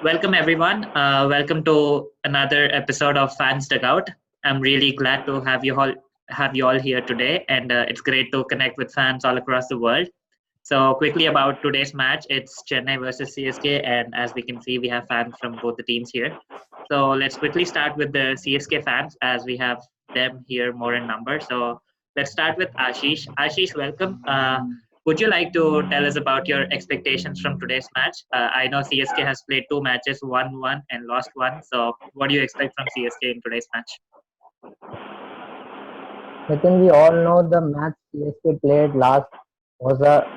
Welcome everyone. Welcome to another episode of Fans Dugout. I'm really glad to have you all here today, and it's great to connect with fans all across the world. So quickly about today's match, it's Chennai versus CSK, and as we can see, we have fans from both the teams here. So let's quickly start with the CSK fans, as we have them here more in number. So let's start with Ashish. Ashish, welcome. Would you like to tell us about your expectations from today's match? I know CSK has played two matches, won one and lost one. So, what do you expect from CSK in today's match? Nitin, we all know the match CSK played last was a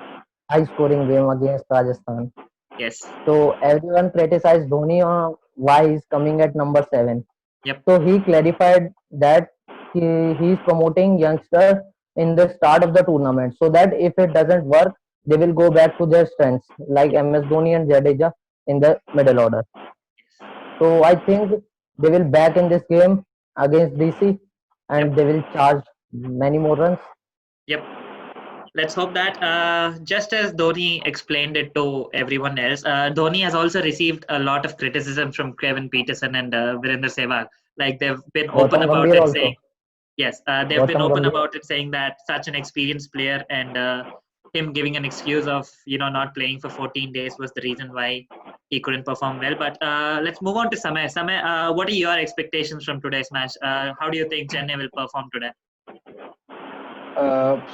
high scoring game against Rajasthan. Yes. So everyone criticized Dhoni on why he's coming at number 7. Yep. So he clarified that he's promoting youngsters in the start of the tournament so that if it doesn't work, they will go back to their strengths like Yep. MS Dhoni and Jadeja in the middle order. Yes. So I think they will back in this game against DC and Yep. they will charge many more runs. Yep. Let's hope that just as Dhoni explained it to everyone else, Dhoni has also received a lot of criticism from Kevin Peterson and Virender Sehwag. Like they've been open Gautam about Gambhir it, also. saying yes, they've been Gautam open Gambhir. about it, saying that such an experienced player and him giving an excuse of not playing for 14 days was the reason why he couldn't perform well. But let's move on to Samay. Samay, what are your expectations from today's match? How do you think Chennai will perform today?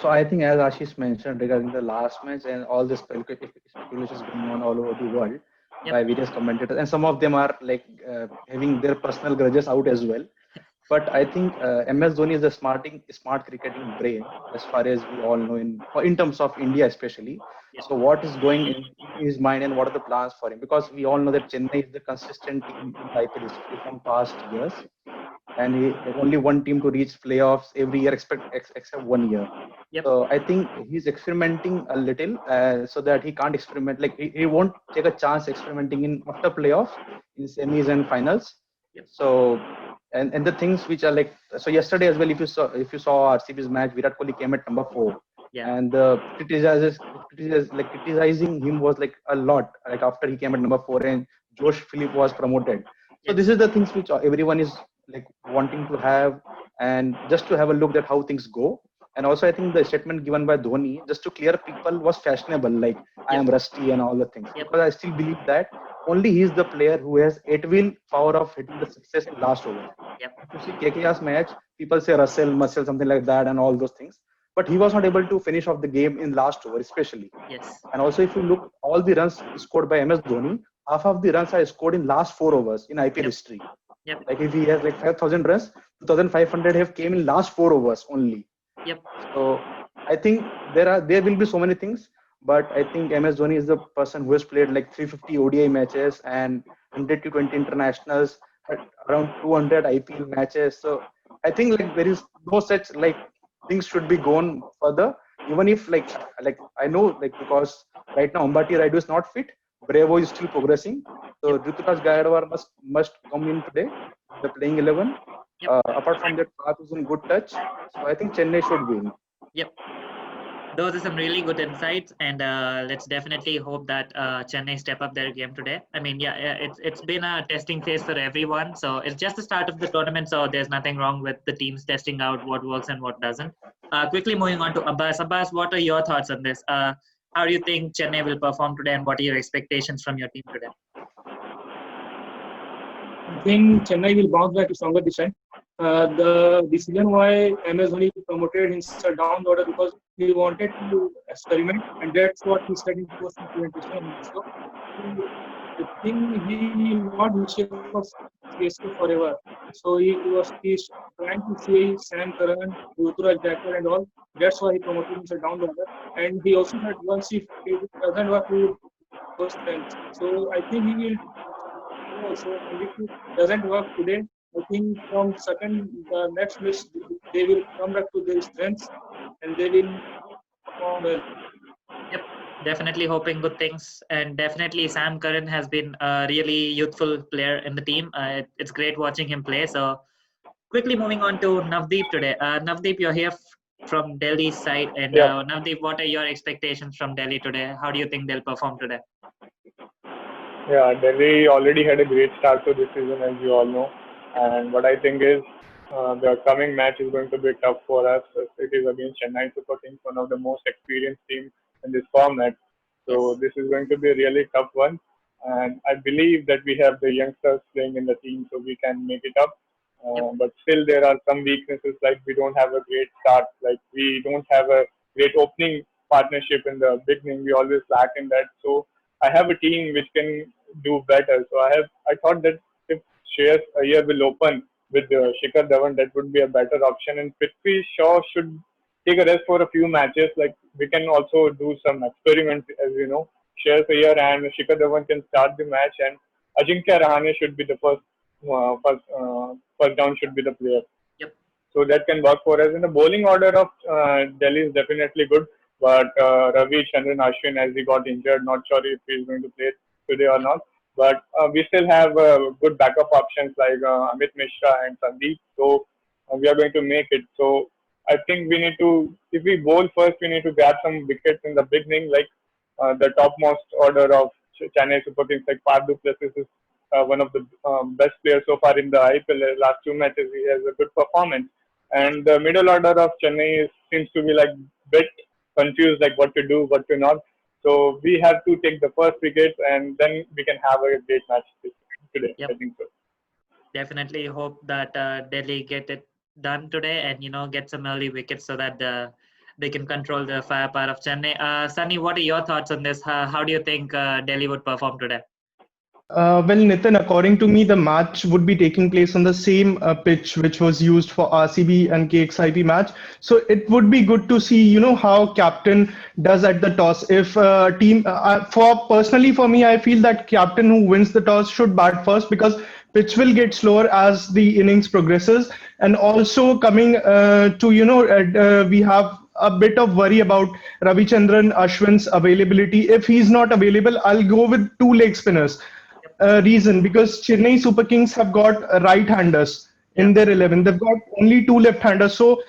So I think as Ashish mentioned regarding the last match and all this speculations going on all over the world Yep. by various commentators, and some of them are like having their personal grudges out as well. But I think MS Dhoni is a smart cricketing brain, as far as we all know in terms of India especially. Yep. So what is going in his mind and what are the plans for him? Because we all know that Chennai is the consistent team in IPL history from past years, and only one team to reach playoffs every year, except one year. Yep. So I think he's experimenting a little so that he can't experiment. Like he won't take a chance experimenting in after playoffs in semis and finals. Yep. So and the things which are like so yesterday as well. If you saw RCB's match, Virat Kohli came at number 4, Yeah. and the criticizing him was like a lot. Like after he came at number 4 and Josh Philippe was promoted. So Yes. this is the things which everyone is like wanting to have, and just to have a look at how things go. And also, I think the statement given by Dhoni, just to clear people, was fashionable. Like I Yep. am rusty and all the things. Yep. Because I still believe that only he is the player who has 8-wheel power of hitting the success in last over. Yep. If you see KKR's match, people say Russell, Muscle, something like that, and all those things. But he was not able to finish off the game in last over, especially. Yes. And also, if you look, all the runs scored by MS Dhoni, half of the runs are scored in last 4 overs in IPL Yep. history. Yep. Like if he has like 5,000 runs, 2,500 have came in last 4 overs only. Yep. So I think there will be so many things, but I think MS Dhoni is the person who has played like 350 ODI matches and 100 to 20 internationals, had around 200 IPL matches. So I think like there is no such like things should be gone further. Even if like I know like because right now Ambati Raidu is not fit, Bravo is still progressing. So Yep. Ruturaj Gaikwad must come in today, the playing 11. Yep. Apart from that, Path is in good touch. So I think Chennai should win. Yep. Those are some really good insights, and let's definitely hope that Chennai step up their game today. I mean, yeah, it's been a testing phase for everyone, so it's just the start of the tournament. So there's nothing wrong with the teams testing out what works and what doesn't. Quickly moving on to Abbas. Abbas, what are your thoughts on this? How do you think Chennai will perform today, and what are your expectations from your team today? I think Chennai will bounce back stronger this time. The decision why MS Dhoni promoted himself down the order because he wanted to experiment, and that's what he said in post implementation. So I think he will not reshape of CSK forever. So he's trying to see Sam Curran, Ruturaj Gaikwad and all. That's why he promoted himself down the order. And he also said once if it doesn't work, he will go strength. So I think he will also, and if it doesn't work today, I think from second the next match they will come back to their strengths and they will perform well. Yep, definitely hoping good things, and definitely Sam Curran has been a really youthful player in the team. It's great watching him play. So quickly moving on to Navdeep today. Navdeep, you're here from Delhi's side, and Yeah. Navdeep, what are your expectations from Delhi today? How do you think they'll perform today? Yeah, Delhi already had a great start to this season, as you all know. And what I think is the coming match is going to be tough for us. It is against Chennai Super Kings, one of the most experienced teams in this format. So Yes. this is going to be a really tough one. And I believe that we have the youngsters playing in the team, so we can make it up. Yep. But still, there are some weaknesses, like we don't have a great start, like we don't have a great opening partnership in the beginning. We always lack in that. So I have a team which can do better. So I thought that if Shreyas Iyer will open with Shikhar Dhawan, that would be a better option. And Prithvi Shaw should take a rest for a few matches. Like we can also do some experiments, as you know. Shreyas Iyer and Shikhar Dhawan can start the match, and Ajinkya Rahane should be the first down should be the player. Yep. So that can work for us. In the bowling order of Delhi is definitely good, but Ravi Chandran Ashwin, as he got injured, not sure if he's going to play today or not. But we still have good backup options like Amit Mishra and Sandeep. So we are going to make it. So I think we need to, if we bowl first, we need to grab some wickets in the beginning, like the topmost order of Chennai Super Kings, like Faf du Plessis is one of the best players so far in the IPL. Last two matches, he has a good performance. Yes. And the middle order of Chennai seems to be like bit confused, like what to do, what to not. So we have to take the first wicket, and then we can have a great match today. I Yep. think so. Definitely hope that Delhi get it done today and get some early wickets so that they can control the firepower of Chennai. Sunny, what are your thoughts on this? How do you think Delhi would perform today? Well, Nitin, according to me, the match would be taking place on the same pitch which was used for RCB and KXIP match. So it would be good to see, how captain does at the toss. If team, personally for me, I feel that captain who wins the toss should bat first because pitch will get slower as the innings progresses. And also coming to, we have a bit of worry about Ravichandran Ashwin's availability. If he's not available, I'll go with two leg spinners. Reason because Chennai Super Kings have got right-handers in Yep. their 11. They've got only two left-handers. So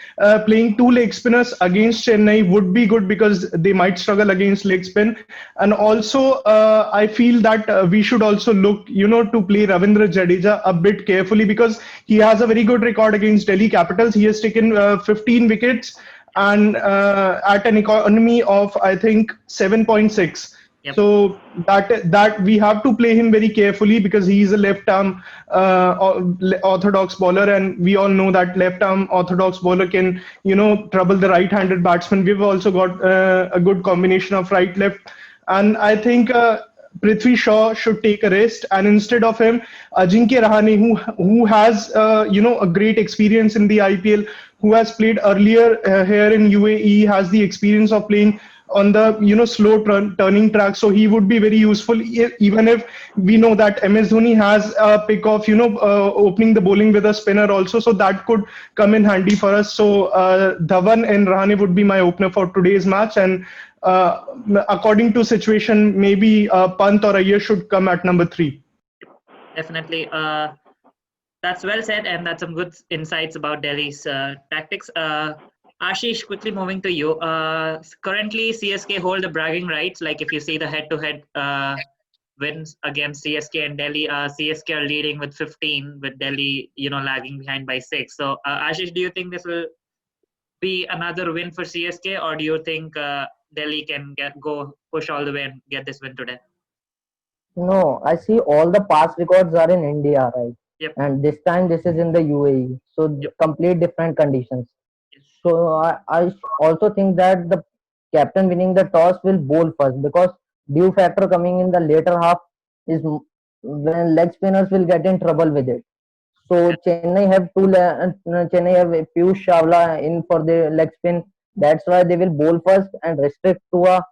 playing two leg spinners against Chennai would be good because they might struggle against leg spin. And also, I feel that we should also look, to play Ravindra Jadeja a bit carefully because he has a very good record against Delhi Capitals. He has taken 15 wickets and at an economy of, I think, 7.6. Yep. So that we have to play him very carefully because he is a left arm orthodox bowler, and we all know that left arm orthodox bowler can trouble the right-handed batsman. We've also got a good combination of right left, and I think Prithvi Shaw should take a rest, and instead of him, Ajinkya Rahane, who has a great experience in the IPL, who has played earlier here in UAE, has the experience of playing on the slow turning track, so he would be very useful. Even if we know that MS Dhoni has a pick of opening the bowling with a spinner also, so that could come in handy for us. So Dhawan and Rahane would be my opener for today's match, and according to situation, maybe Pant or Iyer should come at number 3. Definitely. That's well said, and that's some good insights about Delhi's tactics. Ashish, quickly moving to you. Currently, CSK hold the bragging rights. Like if you see the head-to-head wins against CSK and Delhi, CSK are leading with 15, with Delhi, lagging behind by 6. So, Ashish, do you think this will be another win for CSK, or do you think Delhi can go push all the way and get this win today? No, I see all the past records are in India, right? Yep. And this time this is in the UAE, so Yep. complete different conditions. Yes. So I also think that the captain winning the toss will bowl first because due factor coming in the later half is when leg spinners will get in trouble with it. So Chennai have Piyush Chawla in for the leg spin. That's why they will bowl first and restrict to a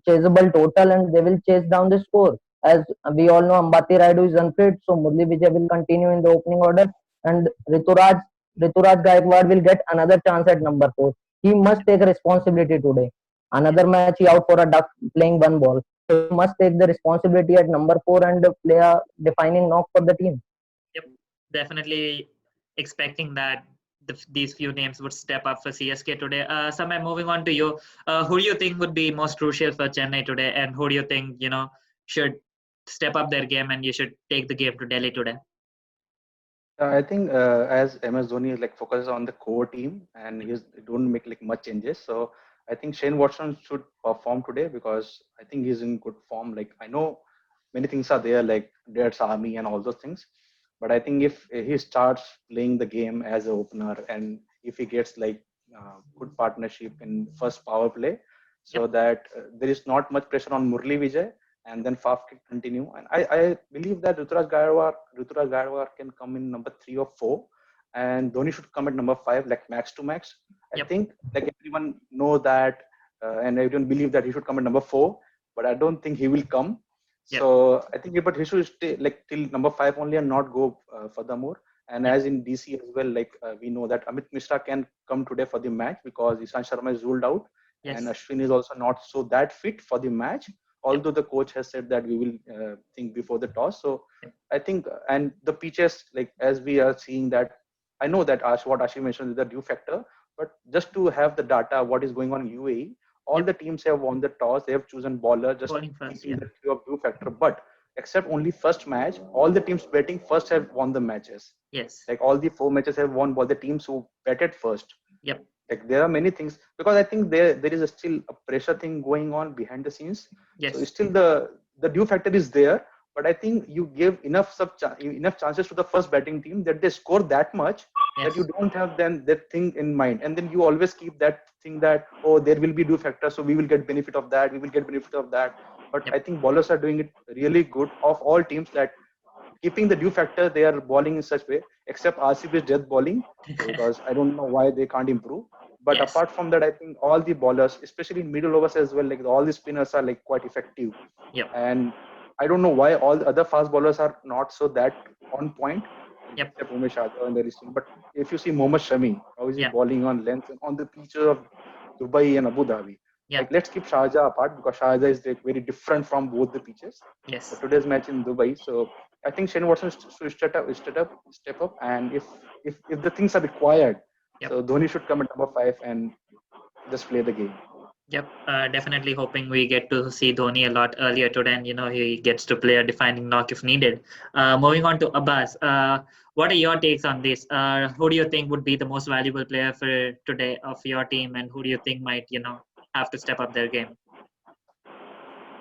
chaseable total, and they will chase down the score. As we all know, Ambati Rayudu is unfit, so Murli Vijay will continue in the opening order, and Rituraj Gaikwad will get another chance at number 4. He must take responsibility today. Another match he out for a duck playing one ball. So he must take the responsibility at number 4 and play a defining knock for the team. Yep, definitely expecting that these few names would step up for CSK today. Samay, moving on to you. Who do you think would be most crucial for Chennai today, and who do you think should step up their game and you should take the game to Delhi today? I think as MS Dhoni is like focuses on the core team and he don't make like much changes. So I think Shane Watson should perform today because I think he's in good form. Like I know many things are there like Dad's Army and all those things, but I think if he starts playing the game as an opener and if he gets like good partnership in first power play, so that there is not much pressure on Murli Vijay and then Faf can continue. And I believe that Ruturaj Gaikwad can come in number 3 or 4, and Dhoni should come at number 5, like max to max. I think like everyone know that, and everyone believe that he should come at number 4, but I don't think he will come. So I think, but he should stay like till number 5 only and not go furthermore. And as in DC as well, like we know that Amit Mishra can come today for the match because Ishant Sharma is ruled out, and Ashwin is also not so that fit for the match. Although the coach has said that we will think before the toss. So I think, and the pitches, like as we are seeing that, I know that what Ashi mentioned is the due factor, but just to have the data, what is going on in UAE, all the teams have won the toss, they have chosen bowler, just keeping the due factor. But except only first match, all the teams batting first have won the matches. Yes. Like all the 4 matches have won by the teams who batted first. Yep. Like there are many things because I think there is still a pressure thing going on behind the scenes. Yes. So still the due factor is there, but I think you give enough chances to the first batting team that they score that much that you don't have then that thing in mind, and then you always keep that thing that there will be due factor, so we will get benefit of that. But I think bowlers are doing it really good of all teams that keeping the due factor, they are bowling in such way, except RCB's death bowling because I don't know why they can't improve. But apart from that, I think all the bowlers, especially in middle overs as well, like all the spinners are like quite effective. And I don't know why all the other fast bowlers are not so that on point. Except Umesh Yadav and there is, but if you see Mohammad Shami, how is he bowling on length and on the pitches of Dubai and Abu Dhabi? Like let's keep Sharjah apart because Sharjah is like very different from both the pitches. So today's match in Dubai, so I think Shane Watson should step up, and if the things are required, so Dhoni should come at number 5 and just play the game. Definitely hoping we get to see Dhoni a lot earlier today, and he gets to play a defining knock if needed. Moving on to Abbas, what are your takes on this? Who do you think would be the most valuable player for today of your team, and who do you think might have to step up their game?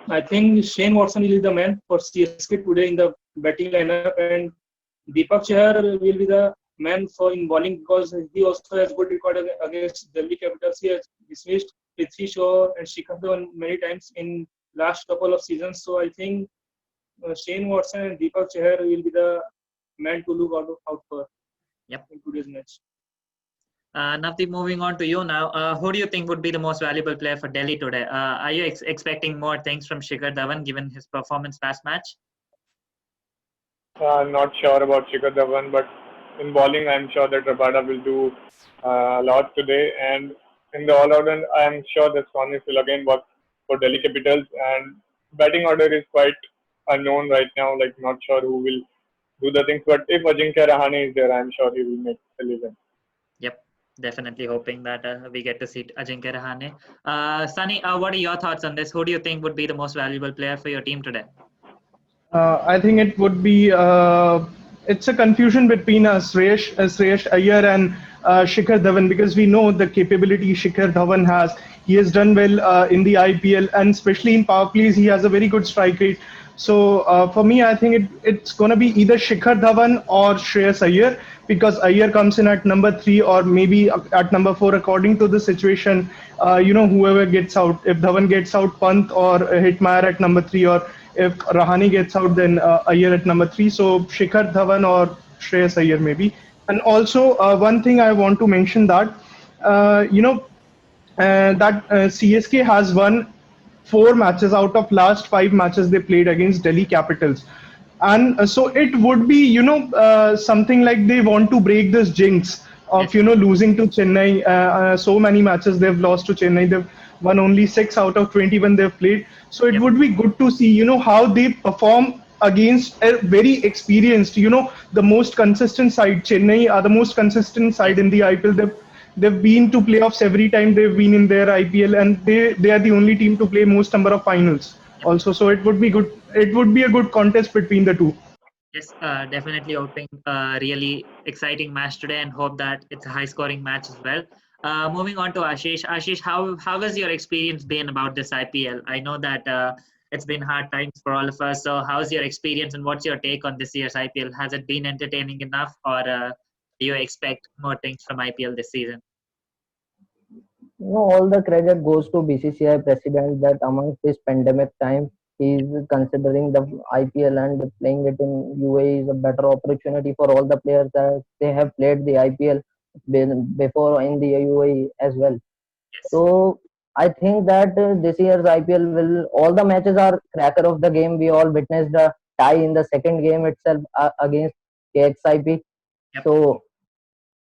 I think Shane Watson will be the man for CSK today in the batting lineup, and Deepak Chahar will be the man for in bowling because he also has good record against Delhi Capitals. He has dismissed Prithvi Shaw and Shikhar Dhawan many times in last couple of seasons. So I think Shane Watson and Deepak Chahar will be the man to look out for in today's match. Navdeep, moving on to you now. Who do you think would be the most valuable player for Delhi today? Are you expecting more things from Shikhar Dhawan given his performance last match? I'm not sure about Shikhar Dhawan, but in bowling, I'm sure that Rabada will do a lot today. And in the all-rounder, I'm sure that Sonis will again work for Delhi Capitals. And batting order is quite unknown right now. Like not sure who will do the things. But if Ajinkya Rahane is there, I'm sure he will make the 11. Definitely hoping that we get to see Ajinkya Rahane. Sunny, what are your thoughts on this? Who do you think would be the most valuable player for your team today? I think it would be it's a confusion between Shreyas Iyer and Shikhar Dhawan because we know the capability Shikhar Dhawan has. He has done well in the IPL and especially in power plays he has a very good strike rate. So for me, I think it's going to be either Shikhar Dhawan or Shreyas Iyer because Iyer comes in at number 3 or maybe at number 4 according to the situation. Whoever gets out, if Dhawan gets out, Pant or Hitmaier at number 3, or if Rahane gets out, then Iyer at number 3. So Shikhar Dhawan or Shreyas Iyer maybe. And also one thing I want to mention that CSK has won 4 matches out of last 5 matches they played against Delhi Capitals. And so it would be, something like they want to break this jinx of, losing to Chennai. So many matches they've lost to Chennai. They've won only 6 out of 21 they've played. So it would be good to see, how they perform against a very experienced, the most consistent side. Chennai are the most consistent side in the IPL. They've been to playoffs every time they've been in their IPL, and they are the only team to play most number of finals also. So it would be good it would be a good contest between the two. Yes, definitely hoping a really exciting match today and hope that it's a high scoring match as well. Moving on to Ashish. Ashish, how has your experience been about this IPL? I know that it's been hard times for all of us. So how's your experience and what's your take on this year's IPL? Has it been entertaining enough or do you expect more things from IPL this season? All the credit goes to BCCI president that amongst this pandemic time, he is considering the IPL and playing it in UAE is a better opportunity for all the players that they have played the IPL before in the UAE as well. Yes. So I think that this year's IPL will all the matches are cracker of the game. We all witnessed a tie in the second game itself against KXIP. Yep. So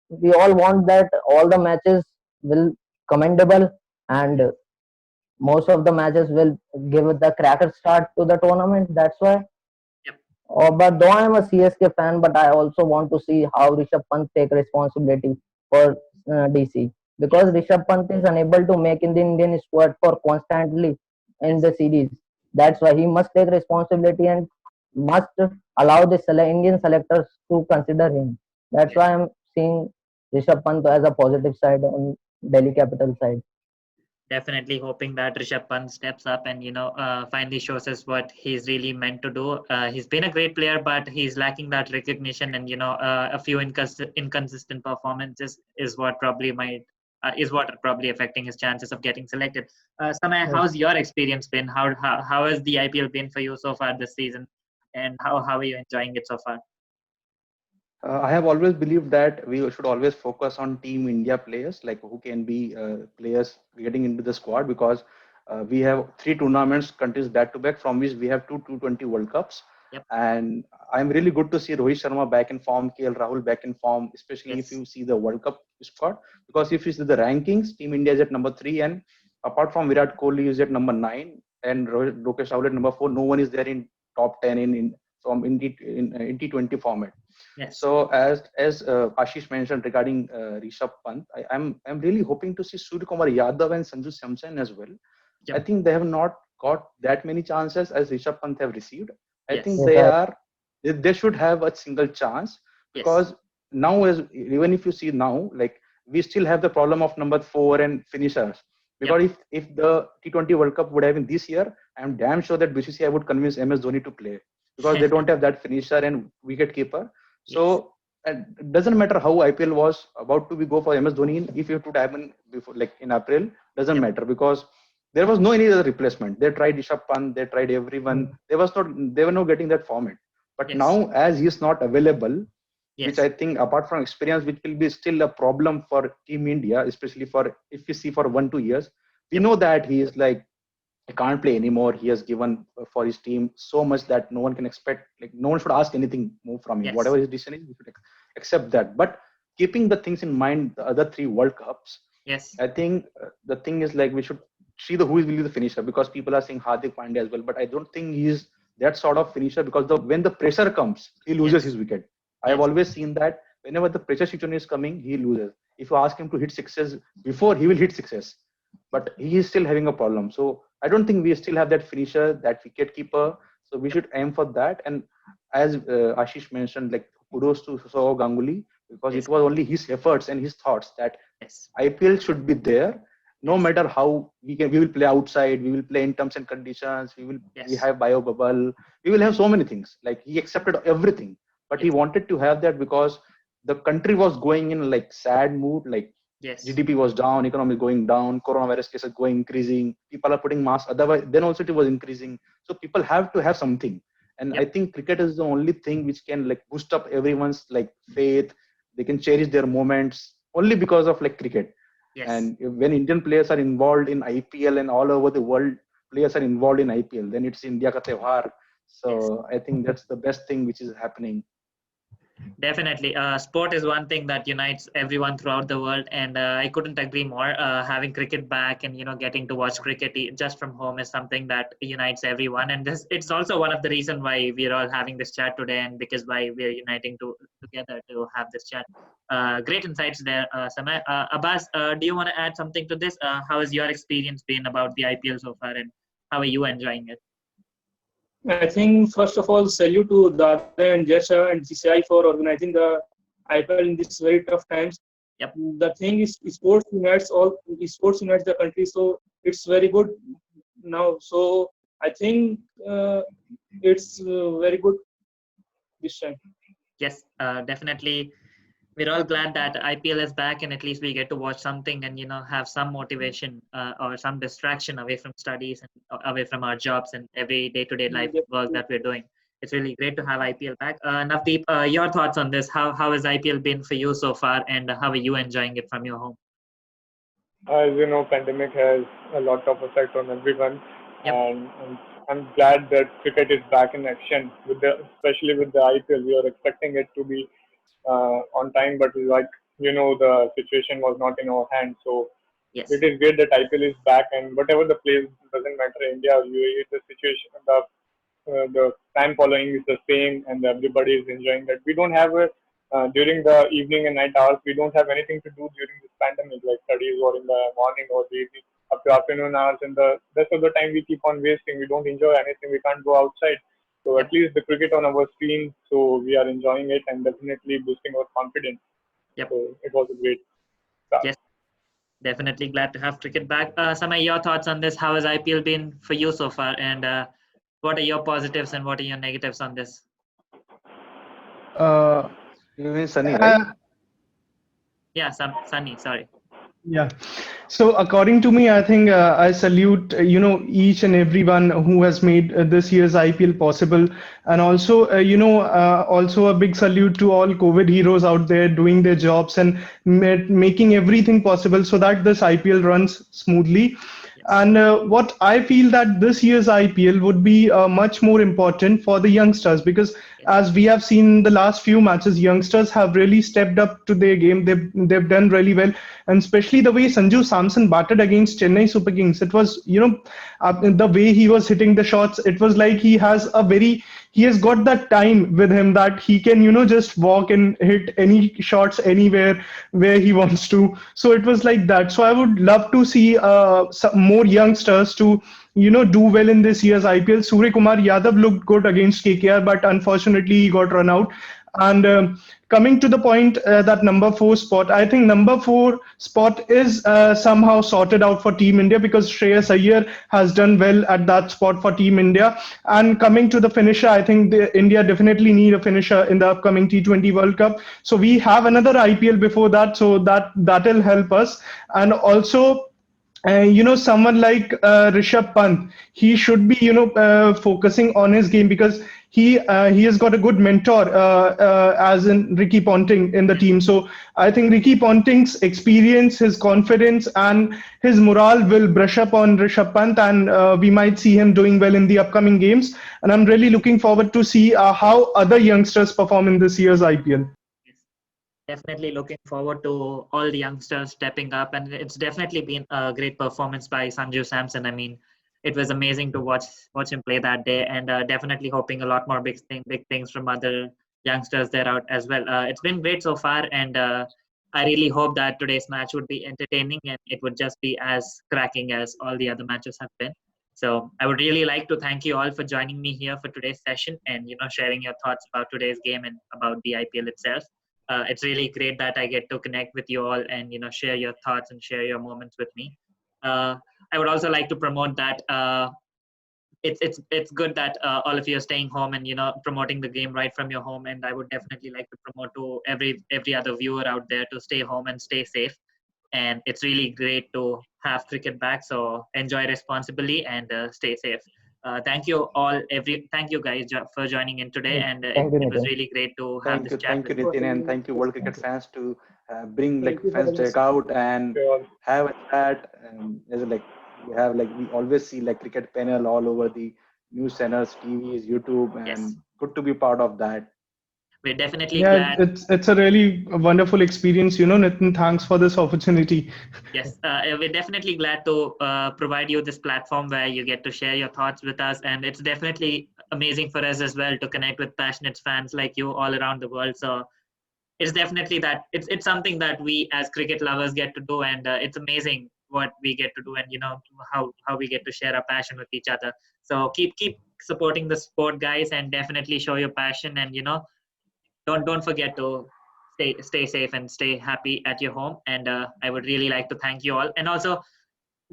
we all want that all the matches will commendable and most of the matches will give the cracker start to the tournament. That's why. Yep. But though I am a CSK fan, but I also want to see how Rishabh Pant take responsibility for DC because Rishabh Pant is unable to make in the Indian squad for constantly in the series. That's why he must take responsibility and must allow the Indian selectors to consider him. That's why I'm seeing Rishabh Pant as a positive side on Delhi Capital side. Definitely hoping that Rishabh Pant steps up and finally shows us what he's really meant to do. He's been a great player, but he's lacking that recognition, and a few inconsistent performances is what are probably affecting his chances of getting selected. Samay, how's your experience been? How has the IPL been for you so far this season, and how are you enjoying it so far? I have always believed that we should always focus on Team India players, like who can be players getting into the squad, because we have 3 tournaments, countries back to back, from which we have two T20 World Cups. Yep. And I'm really good to see Rohit Sharma back in form, KL Rahul back in form, especially if you see the World Cup squad. Because if you see the rankings, Team India is at number 3, and apart from Virat Kohli is at number 9, and Lokesh Rahul at number 4. No one is there in top 10 in T20 format. Yes. So as Ashish mentioned regarding Rishabh Pant, I'm really hoping to see Suryakumar Yadav and Sanju Samson as well. Yep. I think they have not got that many chances as Rishabh Pant have received. I Yes. think Yes, they should have a single chance, because now, as even if you see now, like we still have the problem of number 4 and finishers. Because if the T20 World Cup would have been this year, I'm damn sure that BCCI would convince MS Dhoni to play, because they don't have that finisher and wicket keeper. So it doesn't matter how IPL was about to go for MS Dhoni. If it would happen before, like in April, doesn't matter, because there was no any other replacement. They tried Rishabh Pant, they tried everyone. They were not getting that format. But now, as he is not available, which I think, apart from experience, which will be still a problem for Team India, especially for if you see for 1-2 years, we know that he is like, he can't play anymore. He has given for his team so much that no one can expect, like no one should ask anything more from him. Whatever his decision is, we should accept that. But keeping the things in mind, the other 3 World Cups, I think the thing is, like, we should see who will be the finisher, because people are saying Hardik Pandya as well, but I don't think he's that sort of finisher, because when the pressure comes, he loses his wicket. I have always seen that whenever the pressure situation is coming, he loses. If you ask him to hit sixes before, he will hit sixes, but he is still having a problem. So I don't think we still have that finisher, that wicket keeper. So we should aim for that. And as Ashish mentioned, like, kudos to Sourav Ganguly, because it was only his efforts and his thoughts that IPL should be there. No matter how we will play outside, we will play in terms and conditions, we have bio bubble, we will have so many things. Like, he accepted everything, but he wanted to have that because the country was going in like sad mood, like GDP was down, economy going down, coronavirus cases going increasing, people are putting masks, otherwise then also it was increasing. So people have to have something. And I think cricket is the only thing which can, like, boost up everyone's, like, faith. They can cherish their moments only because of, like, cricket. And when Indian players are involved in IPL and all over the world players are involved in IPL, then it's India ka tehwar. So I think that's the best thing which is happening. Definitely. Sport is one thing that unites everyone throughout the world, and I couldn't agree more. Having cricket back and getting to watch cricket just from home is something that unites everyone, and it's also one of the reasons why we're all having this chat today, and because why we're uniting together to have this chat. Great insights there, Samay. Abbas, do you want to add something to this? How has your experience been about the IPL so far, and how are you enjoying it? I think first of all, salute to Dada and Jesha and GCI for organizing the IPL in these very tough times. Yep. The thing is, sports unites the country, so it's very good now. So I think it's very good this time. Yes, definitely. We're all glad that IPL is back, and at least we get to watch something and have some motivation or some distraction away from studies and away from our jobs and every day-to-day life work that we're doing. It's really great to have IPL back. Navdeep, your thoughts on this? How has IPL been for you so far, and how are you enjoying it from your home? As you know, pandemic has a lot of effect on everyone, Yep. and I'm glad that cricket is back in action especially with the IPL. We are expecting it to be on time, but like the situation was not in our hands. So Yes. it is great that IPL is back, and whatever the place doesn't matter, India or UAE, the situation, the fan following is the same, and everybody is enjoying that. We don't have a during the evening and night hours. We don't have anything to do during this pandemic, like studies or in the morning or the evening up to afternoon hours, and the rest of the time we keep on wasting. We don't enjoy anything. We can't go outside. So Yep. at least the cricket on our screen, so we are enjoying it and definitely boosting our confidence. Yep. So it was a great start. Yes. Definitely glad to have cricket back. Samay, your thoughts on this? How has IPL been for you so far? And what are your positives and what are your negatives on this? Uh, You mean Sunny, right? Yeah, Sunny, sorry. Yeah. So according to me, I think I salute each and everyone who has made this year's IPL possible, and also also a big salute to all COVID heroes out there doing their jobs and making everything possible so that this IPL runs smoothly. And what I feel that this year's IPL would be much more important for the youngsters, because as we have seen in the last few matches, youngsters have really stepped up to their game. They've done really well, and especially the way Sanju Samson batted against Chennai Super Kings. It was the way he was hitting the shots. It was like he has got that time with him that he can just walk and hit any shots anywhere where he wants to. So it was like that. So I would love to see some more youngsters to do well in this year's IPL. Surya Kumar Yadav looked good against KKR, but unfortunately he got run out. And coming to the point, that number 4 spot, I think number 4 spot is somehow sorted out for Team India, because Shreyas Iyer has done well at that spot for Team India. And coming to the finisher, I think India definitely need a finisher in the upcoming T20 World Cup. So we have another IPL before that, so that'll help us. And also, someone like Rishabh Pant, he should be focusing on his game, because he has got a good mentor as in Ricky Ponting in the team. So I think Ricky Ponting's experience, his confidence, and his morale will brush up on Rishabh Pant, and we might see him doing well in the upcoming games. And I'm really looking forward to see how other youngsters perform in this year's IPL. Definitely looking forward to all the youngsters stepping up, and it's definitely been a great performance by Sanju Samson. I mean, it was amazing to watch him play that day, and definitely hoping a lot more big things from other youngsters there out as well. It's been great so far, and I really hope that today's match would be entertaining and it would just be as cracking as all the other matches have been. So I would really like to thank you all for joining me here for today's session and sharing your thoughts about today's game and about the IPL itself. It's really great that I get to connect with you all and share your thoughts and share your moments with me. I would also like to promote that it's good that all of you are staying home and promoting the game right from your home. And I would definitely like to promote to every other viewer out there to stay home and stay safe. And it's really great to have cricket back. So enjoy responsibly and stay safe. Thank you all, thank you guys for joining in today, and it was really great to have this chat. Thank you, Nitin, and thank you, World Cricket fans, to bring Thank you for fans having us. check out and Sure. have a chat. As we have we always see cricket panel all over the news channels, TVs, YouTube, and Yes. good to be part of that. We're definitely Yeah, glad. it's a really wonderful experience, Nitin. Thanks for this opportunity. Yes, we're definitely glad to provide you this platform where you get to share your thoughts with us, and it's definitely amazing for us as well to connect with passionate fans like you all around the world. So it's definitely that it's something that we as cricket lovers get to do, and it's amazing what we get to do, and how we get to share our passion with each other. So keep supporting the sport, guys, and definitely show your passion. And don't forget to stay safe and stay happy at your home. And I would really like to thank you all. And also,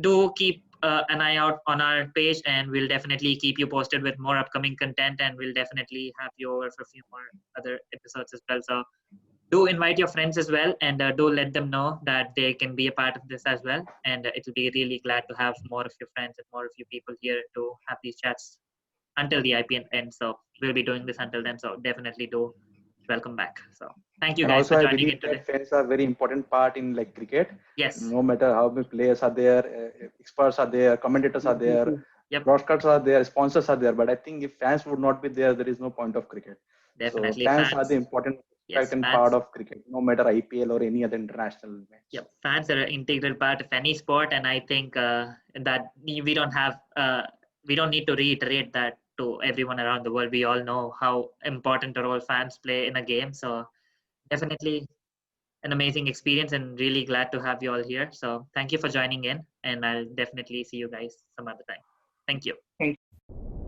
do keep an eye out on our page, and we'll definitely keep you posted with more upcoming content, and we'll definitely have you over for a few more other episodes as well. So do invite your friends as well, and do let them know that they can be a part of this as well. And it'll be really glad to have more of your friends and more of you people here to have these chats until the IPL ends. So we'll be doing this until then. So definitely do welcome back. So thank you And guys also, for I joining in believe today. that fans are very important part in like cricket. Yes. No matter how many players are there, experts are there, commentators are there, Yep. broadcasters are there, sponsors are there. But I think if fans would not be there, there is no point of cricket. Definitely. So fans are the important Yes, and fans. part of cricket, no matter IPL or any other international match. Yep, fans are an integral part of any sport, and I think that we don't need to reiterate that to everyone around the world. We all know how important a role fans play in a game. So definitely an amazing experience, and really glad to have you all here. So thank you for joining in, and I'll definitely see you guys some other time. Thank you. Thank you.